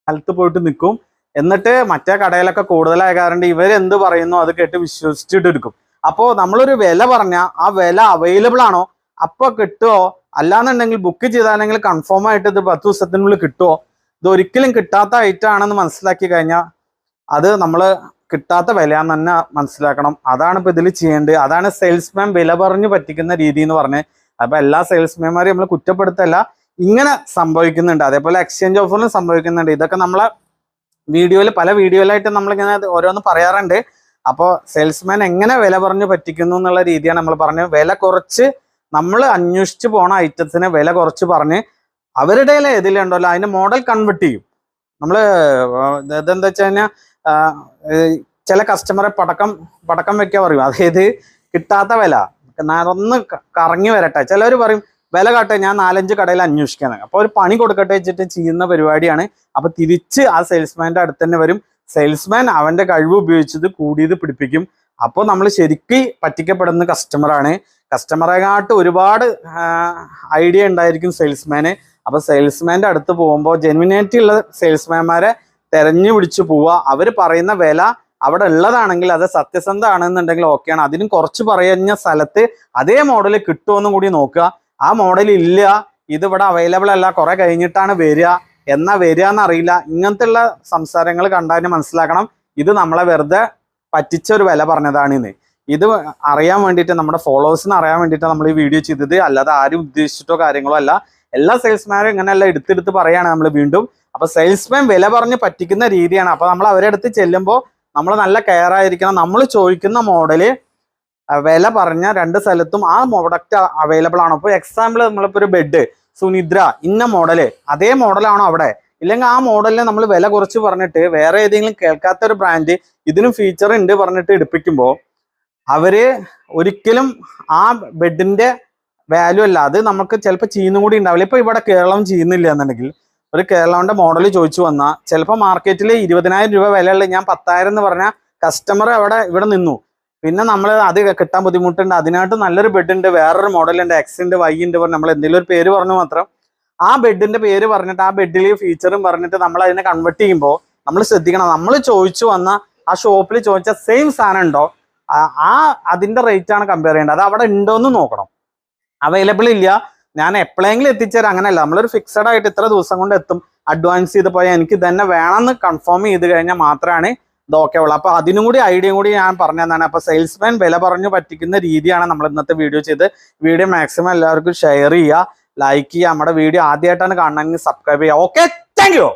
സ്ഥലത്ത് പോയിട്ട് നിൽക്കും. എന്നിട്ട് മറ്റേ കടയിലൊക്കെ കൂടുതലായ കാരണം ഇവരെന്ത് പറയുന്നു അത് കേട്ട് വിശ്വസിച്ചിട്ട് എടുക്കും. അപ്പോൾ നമ്മളൊരു വില പറഞ്ഞാൽ ആ വില അവൈലബിൾ ആണോ അപ്പൊ കിട്ടുമോ, അല്ലാന്നുണ്ടെങ്കിൽ ബുക്ക് ചെയ്താണെങ്കിൽ കൺഫേം ആയിട്ട് ഇത് 10 ദിവസത്തിനുള്ളിൽ കിട്ടുമോ, ഇത് ഒരിക്കലും കിട്ടാത്ത ഐറ്റം ആണെന്ന് മനസ്സിലാക്കി കഴിഞ്ഞാൽ അത് നമ്മൾ കിട്ടാത്ത വിലയാന്ന് തന്നെ മനസ്സിലാക്കണം. അതാണ് ഇപ്പൊ ഇതിൽ ചെയ്യേണ്ടത്. അതാണ് സെയിൽസ്മാൻ വില പറഞ്ഞു പറ്റിക്കുന്ന രീതി എന്ന് പറഞ്ഞ്. അപ്പൊ എല്ലാ സെയിൽസ്മാൻമാരെയും നമ്മൾ കുറ്റപ്പെടുത്തല്ല, ഇങ്ങനെ സംഭവിക്കുന്നുണ്ട്. അതേപോലെ എക്സ്ചേഞ്ച് ഓഫറിലും സംഭവിക്കുന്നുണ്ട്. ഇതൊക്കെ നമ്മളെ പല വീഡിയോയിലായിട്ട് നമ്മളിങ്ങനെ ഓരോന്ന് പറയാറുണ്ട്. അപ്പോൾ സെയിൽസ്മാൻ എങ്ങനെ വില പറഞ്ഞു പറ്റിക്കുന്നു എന്നുള്ള രീതിയാണ് നമ്മൾ പറഞ്ഞത്. വില കുറച്ച് നമ്മൾ അന്വേഷിച്ച് പോണ ഐറ്റത്തിന് വില കുറച്ച് പറഞ്ഞ് അവരുടെ ഏതിലുണ്ടല്ലോ അതിന്റെ മോഡൽ കൺവെർട്ട് ചെയ്യും. നമ്മൾ ഇതെന്താ വെച്ച് കഴിഞ്ഞാൽ ചില കസ്റ്റമറെ പടക്കം വെക്കാൻ പറയും. അതായത് കിട്ടാത്ത വില ഒന്ന് കറങ്ങി വരട്ടെ. ചിലവർ പറയും വില കാട്ടെ, ഞാൻ 4-5 കടയിൽ അന്വേഷിക്കാണ്. അപ്പോൾ ഒരു പണി കൊടുക്കട്ടെ വെച്ചിട്ട് ചെയ്യുന്ന പരിപാടിയാണ്. അപ്പൊ തിരിച്ച് ആ സെയിൽസ്മാൻ്റെ അടുത്ത് തന്നെ വരും. സെയിൽസ്മാൻ അവന്റെ കഴിവ് ഉപയോഗിച്ചത് കൂടിയത് പിടിപ്പിക്കും. അപ്പോൾ നമ്മൾ ശരിക്കും പറ്റിക്കപ്പെടുന്ന കസ്റ്റമറാണ്. കസ്റ്റമറെക്കാട്ട് ഒരുപാട് ഐഡിയ ഉണ്ടായിരിക്കും സെയിൽസ്മാന്. അപ്പൊ സെയിൽസ്മാൻ്റെ അടുത്ത് പോകുമ്പോൾ ജെന്വിനാലിറ്റി ഉള്ള സെയിൽസ്മാൻമാരെ തെരഞ്ഞു പിടിച്ചു പോവുക. അവർ പറയുന്ന വില അവിടെ ഉള്ളതാണെങ്കിൽ അത് സത്യസന്ധ ആണെന്നുണ്ടെങ്കിൽ ഓക്കെയാണ്. അതിനും കുറച്ച് പറയുന്ന സ്ഥലത്ത് അതേ മോഡൽ കിട്ടുമെന്നും കൂടി നോക്കുക. ആ മോഡൽ ഇല്ല, ഇത് ഇവിടെ അവൈലബിൾ അല്ല, കുറെ കഴിഞ്ഞിട്ടാണ് വരിക, എന്നാ വരിക എന്നറിയില്ല, ഇങ്ങനത്തെ ഉള്ള സംസാരങ്ങൾ കണ്ടാൽ മനസ്സിലാക്കണം ഇത് നമ്മളെ വെറുതെ പറ്റിച്ച ഒരു വില പറഞ്ഞതാണിന്ന്. ഇത് അറിയാൻ വേണ്ടിയിട്ട്, നമ്മുടെ ഫോളോവേഴ്സിന് അറിയാൻ വേണ്ടിയിട്ടാണ് നമ്മൾ ഈ വീഡിയോ ചെയ്തത്, അല്ലാതെ ആരും ഉദ്ദേശിച്ചിട്ടോ കാര്യങ്ങളോ അല്ല. എല്ലാ സെയിൽസ്മാനും ഇങ്ങനെയല്ല എടുത്തെടുത്ത് പറയാണ് നമ്മൾ വീണ്ടും. അപ്പൊ സെയിൽസ്മാൻ വില പറഞ്ഞ് പറ്റിക്കുന്ന രീതിയാണ്. അപ്പൊ നമ്മൾ അവരുടെ അടുത്ത് ചെല്ലുമ്പോൾ നമ്മൾ നല്ല കെയർ ആയിരിക്കണം. നമ്മൾ ചോദിക്കുന്ന മോഡല് വില പറഞ്ഞ 2 സ്ഥലത്തും ആ പ്രൊഡക്റ്റ് അവൈലബിൾ ആണോ. ഇപ്പോൾ എക്സാമ്പിൾ നമ്മളിപ്പോൾ ഒരു ബെഡ് സുനിദ്ര ഇന്ന മോഡല്, അതേ മോഡലാണോ അവിടെ, ഇല്ലെങ്കിൽ ആ മോഡലിന് നമ്മൾ വില കുറച്ച് പറഞ്ഞിട്ട് വേറെ ഏതെങ്കിലും കേൾക്കാത്ത ഒരു ബ്രാൻഡ് ഇതിനും ഫീച്ചർ ഉണ്ട് പറഞ്ഞിട്ട് എടുപ്പിക്കുമ്പോൾ അവര് ഒരിക്കലും ആ ബെഡിന്റെ വാല്യൂ അല്ല, അത് നമുക്ക് ചിലപ്പോൾ ചെയ്യുന്നും കൂടി ഉണ്ടാവില്ല. ഇപ്പൊ ഇവിടെ കേരളം ചെയ്യുന്നില്ല എന്നുണ്ടെങ്കിൽ ഒരു കേരളത്തിന്റെ മോഡൽ ചോദിച്ചു വന്നാൽ ചിലപ്പോൾ മാർക്കറ്റിൽ 20,000 രൂപ വിലയുള്ള ഞാൻ 10,000 എന്ന് പറഞ്ഞാൽ കസ്റ്റമർ ഇവിടെ നിന്നു. പിന്നെ നമ്മൾ അത് കിട്ടാൻ ബുദ്ധിമുട്ടുണ്ട്. അതിനായിട്ട് നല്ലൊരു ബെഡ് ഉണ്ട്, വേറൊരു മോഡലുണ്ട്, എക്സ് ഉണ്ട്, വൈ ഉണ്ട് പറഞ്ഞ് നമ്മൾ എന്തെങ്കിലും ഒരു പേര് പറഞ്ഞു മാത്രം ആ ബെഡിന്റെ പേര് പറഞ്ഞിട്ട് ആ ബെഡിൽ ഫീച്ചറും പറഞ്ഞിട്ട് നമ്മൾ അതിനെ കൺവെർട്ട് ചെയ്യുമ്പോൾ നമ്മൾ ശ്രദ്ധിക്കണം. നമ്മൾ ചോദിച്ചു വന്ന ആ ഷോപ്പിൽ ചോദിച്ച സെയിം സാധനം ഉണ്ടോ, അതിന്റെ റേറ്റ് ആണ് കമ്പയർ ചെയ്യേണ്ടത്. അത് അവിടെ ഉണ്ടോ എന്ന് നോക്കണം. അവൈലബിൾ ഇല്ല, ഞാൻ എപ്പോഴെങ്കിലും എത്തിച്ചേരാം അങ്ങനെയല്ല. നമ്മളൊരു ഫിക്സഡ് ആയിട്ട് ഇത്ര ദിവസം കൊണ്ട് എത്തും, അഡ്വാൻസ് ചെയ്ത് പോയാൽ എനിക്ക് തന്നെ വേണമെന്ന് കൺഫേം ചെയ്ത് കഴിഞ്ഞാൽ മാത്രമാണ് ഇത് ഓക്കെ ഉള്ളു. അപ്പൊ അതിനും കൂടി ഐഡിയയും കൂടി ഞാൻ പറഞ്ഞു തന്നാണ്. അപ്പൊ സെയിൽസ്മാൻ വില പറഞ്ഞു പറ്റിക്കുന്ന രീതിയാണ് നമ്മൾ ഇന്നത്തെ വീഡിയോ ചെയ്ത്. വീഡിയോ മാക്സിമം എല്ലാവർക്കും ഷെയർ ചെയ്യുക, ലൈക്ക് ചെയ്യുക. നമ്മുടെ വീഡിയോ ആദ്യമായിട്ടാണ് കാണണമെങ്കിൽ സബ്സ്ക്രൈബ് ചെയ്യുക. Okay, thank you.